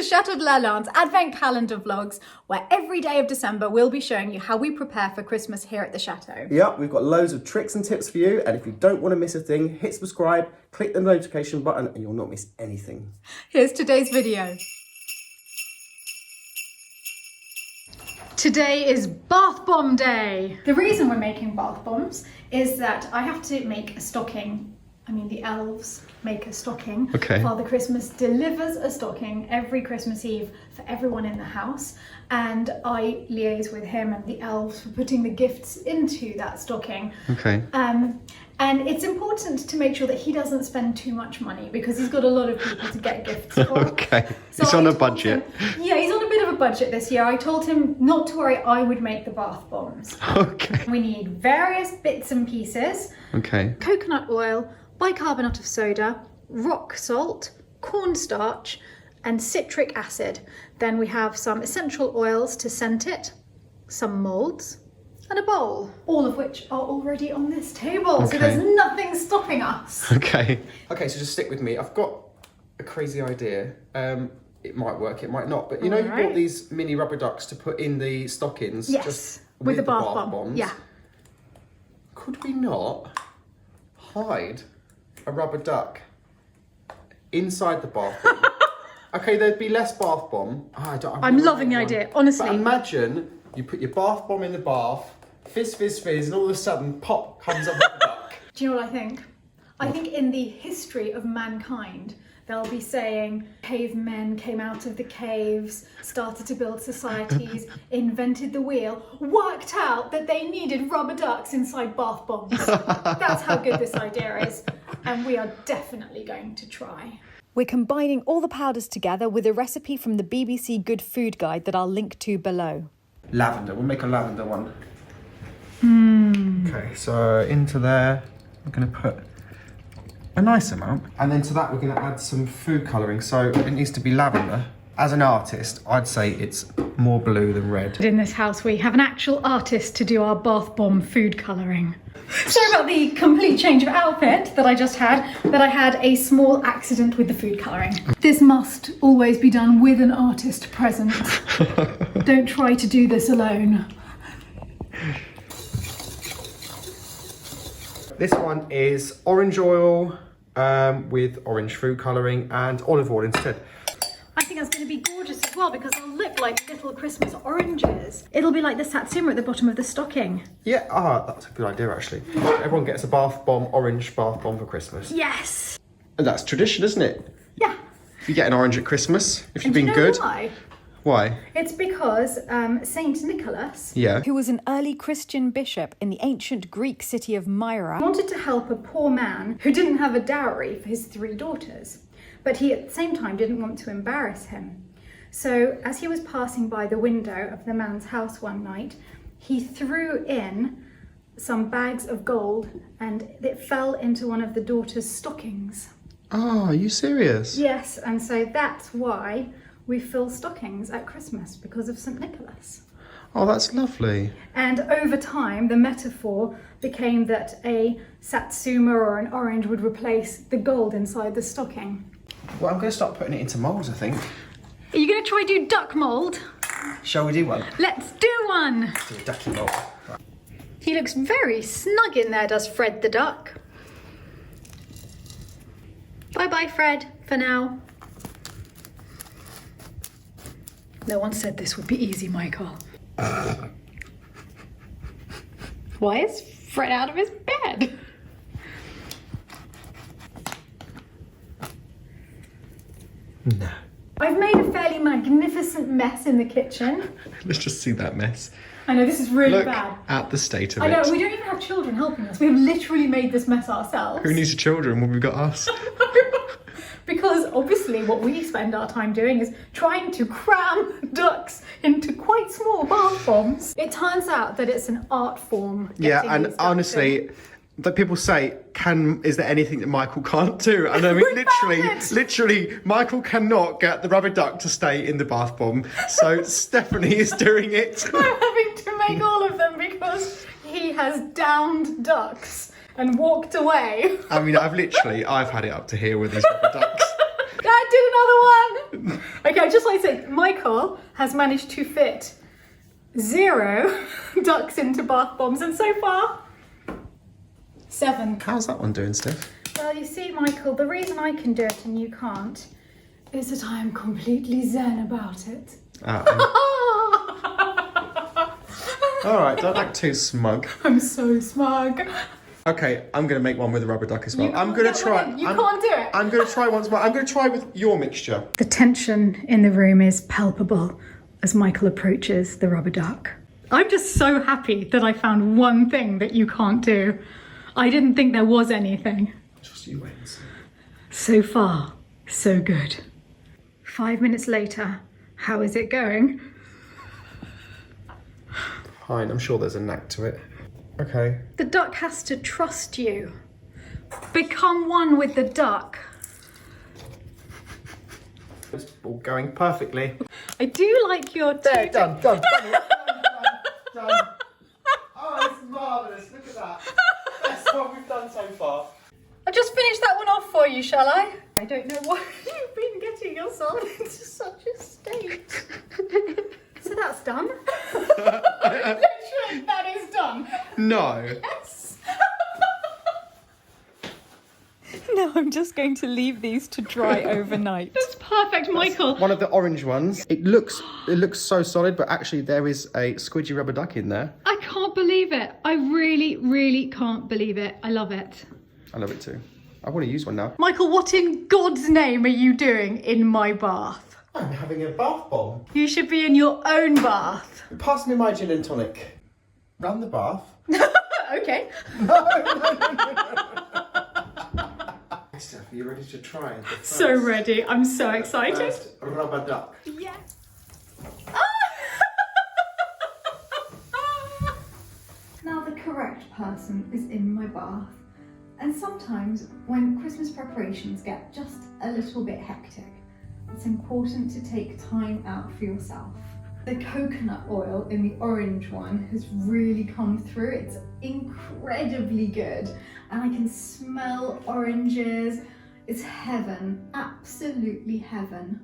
to Chateau de Lalande's Advent Calendar vlogs, where every day of December we'll be showing you how we prepare for Christmas here at the Chateau. Yep, we've got loads of tricks and tips for you, and if you don't want to miss a thing, hit subscribe, click the notification button, and you'll not miss anything. Here's today's video. Today is bath bomb day. The reason we're making bath bombs is that I have to make a stocking. I mean, the elves make a stocking. Okay. Father Christmas delivers a stocking every Christmas Eve for everyone in the house. And I liaise with him and the elves for putting the gifts into that stocking. Okay. And it's important to make sure that he doesn't spend too much money because he's got a lot of people to get gifts for. Okay. So he's on a budget. Yeah, he's on a bit of a budget this year. I told him not to worry, I would make the bath bombs. Okay. We need various bits and pieces. Okay. Coconut oil, bicarbonate of soda, rock salt, cornstarch, and citric acid. Then we have some essential oils to scent it, some moulds, and a bowl, all of which are already on this table. Okay. So there's nothing stopping us. Okay. Okay, so just stick with me. I've got a crazy idea. It might work, it might not. But you know, you bought these mini rubber ducks to put in the stockings. Yes, just with the bath bomb. bombs. Yeah. Could we not hide a rubber duck inside the bath bomb? Okay, there'd be less bath bomb. I'm loving the idea, honestly. But imagine you put your bath bomb in the bath, fizz, fizz, fizz, and all of a sudden, pop comes up with the duck. Do you know what I think? I think in the history of mankind, they'll be saying cavemen came out of the caves, started to build societies, invented the wheel, worked out that they needed rubber ducks inside bath bombs. That's how good this idea is. And we are definitely going to try. We're combining all the powders together with a recipe from the BBC Good Food Guide that I'll link to below. Lavender, we'll make a lavender one. Okay, so into there, we're going to put a nice amount. And then to that, we're going to add some food colouring. So it needs to be lavender. As an artist, I'd say it's more blue than red. In this house, we have an actual artist to do our bath bomb food colouring. Sorry about the complete change of outfit that I just had, but I had a small accident with the food colouring. This must always be done with an artist present. Don't try to do this alone. This one is orange oil with orange food colouring and olive oil instead. I think that's going to be gorgeous as well because they'll look like little Christmas oranges. It'll be like the satsuma at the bottom of the stocking. Yeah, that's a good idea actually. Everyone gets a bath bomb, orange bath bomb for Christmas. Yes! And that's tradition, isn't it? Yeah. If you get an orange at Christmas, if you've And been do you know good. Why? Why? It's because Saint Nicholas Who was an early Christian bishop in the ancient Greek city of Myra. wanted to help a poor man who didn't have a dowry for his 3 daughters. But he at the same time didn't want to embarrass him. So as he was passing by the window of the man's house one night, he threw in some bags of gold and it fell into one of the daughters' stockings. Oh, are you serious? Yes, and so that's why we fill stockings at Christmas, because of St. Nicholas. Oh, that's lovely. And over time, the metaphor became that a satsuma or an orange would replace the gold inside the stocking. Well, I'm going to start putting it into moulds, I think. Are you going to try do duck mould? Shall we do one? Let's do one! Do a ducky mould. Right. He looks very snug in there, does Fred the duck. Bye-bye, Fred, for now. No one said this would be easy, Michael. Why is Fred out of his bed? No. I've made a fairly magnificent mess in the kitchen. Let's just see that mess. I know, this is really Look bad. at the state of I know, it. we don't even have children helping us. We have literally made this mess ourselves. Who needs children when we've got us? Because obviously what we spend our time doing is trying to cram ducks into quite small bath bombs. It turns out that it's an art form. Yeah, getting and these ducks honestly, in. that people say, is there anything that Michael can't do? And I mean, We found it. literally, Michael cannot get the rubber duck to stay in the bath bomb. So Stephanie is doing it. I'm having to make all of them because he has downed ducks and walked away. I mean, I've had it up to here with these rubber ducks. I did another one. Okay, I'd just like to say, Michael has managed to fit 0 ducks into bath bombs, and so far, 7. How's that one doing, Steph? Well, you see, Michael, the reason I can do it and you can't is that I am completely zen about it. All right, don't act too smug. I'm so smug. Okay, I'm going to make one with a rubber duck as well. I'm going to try. You can't do it. I'm going to try once more. I'm going to try with your mixture. The tension in the room is palpable as Michael approaches the rubber duck. I'm just so happy that I found one thing that you can't do. I didn't think there was anything. Just you wait and see. So far, so good. 5 minutes later, how is it going? Fine, I'm sure there's a knack to it. Okay. The duck has to trust you. Become one with the duck. It's all going perfectly. I do like your There, done. Done. Oh, it's marvellous. Look at that. That's what we've done so far. I'll just finish that one off for you, shall I? I don't know why you've been getting yourself into such a state. So that's done. Literally, that is done. No. Yes. Now I'm just going to leave these to dry overnight. That's perfect, Michael. One of the orange ones. It looks so solid, but actually there is a squidgy rubber duck in there. I can't believe it. I really, really can't believe it. I love it. I love it too. I want to use one now. Michael, what in God's name are you doing in my bath? I'm having a bath bomb. You should be in your own bath. Pass me my gin and tonic. Run the bath. Okay. No. Steph, are you ready to try it? So ready. I'm so excited. First rubber duck. Yes. Now the correct person is in my bath. And sometimes when Christmas preparations get just a little bit hectic, it's important to take time out for yourself. The coconut oil in the orange one has really come through. It's incredibly good. And I can smell oranges. It's heaven, absolutely heaven.